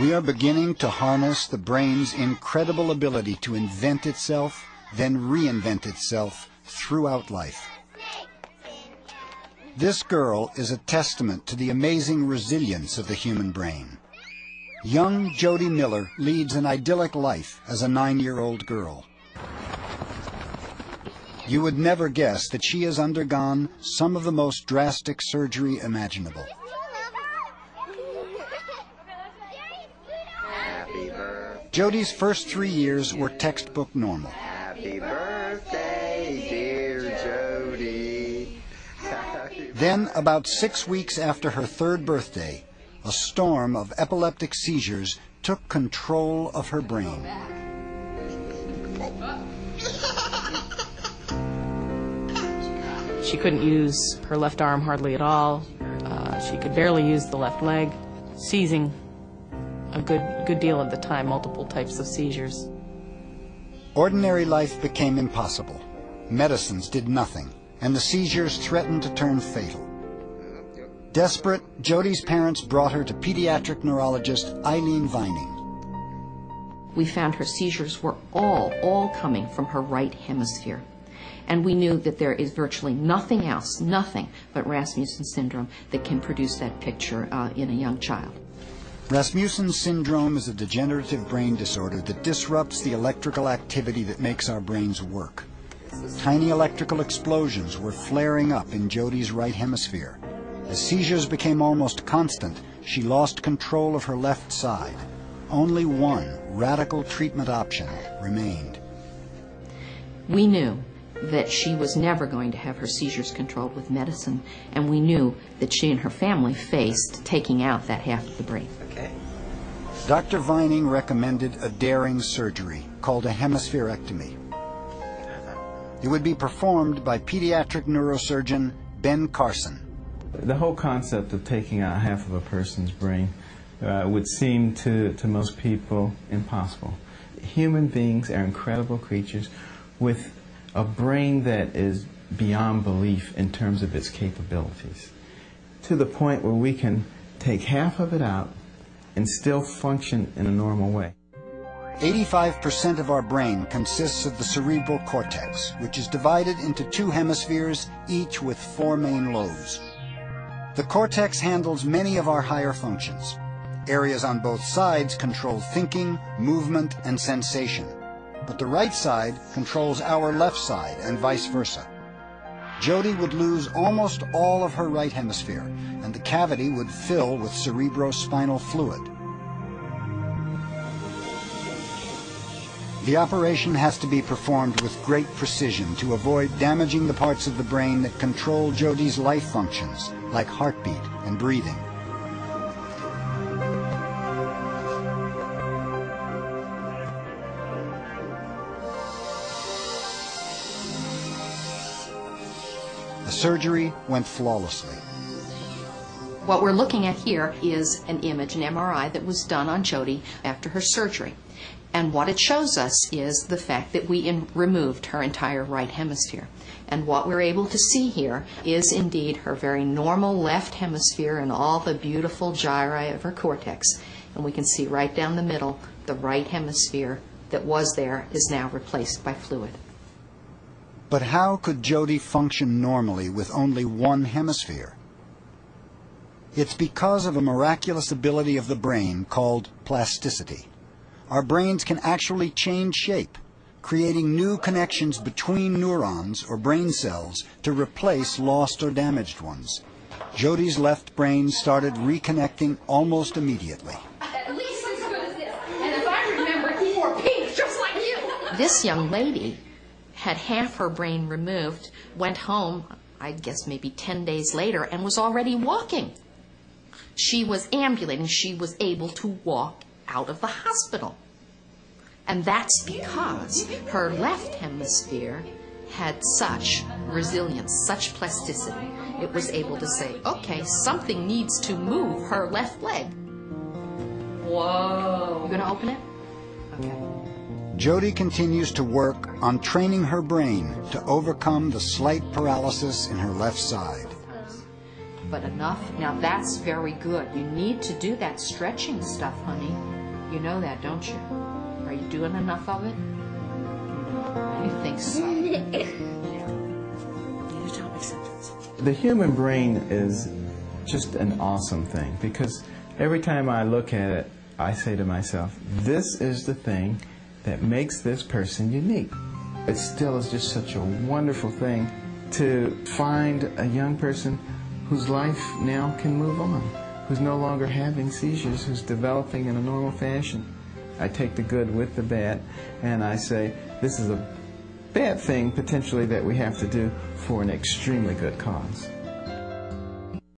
We are beginning to harness the brain's incredible ability to invent itself, then reinvent itself throughout life. This girl is a testament to the amazing resilience of the human brain. Young Jody Miller leads an idyllic life as a 9-year-old girl. You would never guess that she has undergone some of the most drastic surgery imaginable. Jody's first 3 years were textbook normal. Happy birthday, dear Jody. Then, about 6 weeks after her 3rd birthday, a storm of epileptic seizures took control of her brain. She couldn't use her left arm hardly at all. She could barely use the left leg, seizing a good deal of the time, multiple types of seizures. Ordinary life became impossible. Medicines did nothing, and the seizures threatened to turn fatal. Desperate, Jody's parents brought her to pediatric neurologist Eileen Vining. We found her seizures were all coming from her right hemisphere. And we knew that there is virtually nothing else, nothing but Rasmussen syndrome that can produce that picture in a young child. Rasmussen syndrome is a degenerative brain disorder that disrupts the electrical activity that makes our brains work. Tiny electrical explosions were flaring up in Jody's right hemisphere. As seizures became almost constant, she lost control of her left side. Only one radical treatment option remained. We knew that she was never going to have her seizures controlled with medicine, and we knew that she and her family faced taking out that half of the brain. Okay. Dr. Vining recommended a daring surgery called a hemispherectomy. It would be performed by pediatric neurosurgeon Ben Carson. The whole concept of taking out half of a person's brain would seem to most people impossible. Human beings are incredible creatures with a brain that is beyond belief in terms of its capabilities, to the point where we can take half of it out and still function in a normal way. 85% of our brain consists of the cerebral cortex, which is divided into 2 hemispheres, each with 4 main lobes. The cortex handles many of our higher functions. Areas on both sides control thinking, movement, and sensation. But the right side controls our left side, and vice versa. Jody would lose almost all of her right hemisphere, and the cavity would fill with cerebrospinal fluid. The operation has to be performed with great precision to avoid damaging the parts of the brain that control Jody's life functions, like heartbeat and breathing. The surgery went flawlessly. What we're looking at here is an image, an MRI, that was done on Jody after her surgery. And what it shows us is the fact that we removed her entire right hemisphere. And what we're able to see here is indeed her very normal left hemisphere and all the beautiful gyri of her cortex. And we can see right down the middle, the right hemisphere that was there is now replaced by fluid. But how could Jody function normally with only one hemisphere? It's because of a miraculous ability of the brain called plasticity. Our brains can actually change shape, creating new connections between neurons or brain cells to replace lost or damaged ones. Jody's left brain started reconnecting almost immediately. At least as good as this. And if I remember, he wore pink just like you. This young lady had half her brain removed, went home, I guess maybe 10 days later, and was already walking. She was ambulating. She was able to walk out of the hospital. And that's because her left hemisphere had such resilience, such plasticity. It was able to say, okay, something needs to move her left leg. Whoa. You gonna open it? Okay. Jody continues to work on training her brain to overcome the slight paralysis in her left side. But enough. Now that's very good. You need to do that stretching stuff, honey. You know that, don't you? Are you doing enough of it? You think so? The human brain is just an awesome thing, because every time I look at it, I say to myself, this is the thing that makes this person unique. It still is just such a wonderful thing to find a young person whose life now can move on, who's no longer having seizures, who's developing in a normal fashion. I take the good with the bad, and I say, this is a bad thing potentially that we have to do for an extremely good cause.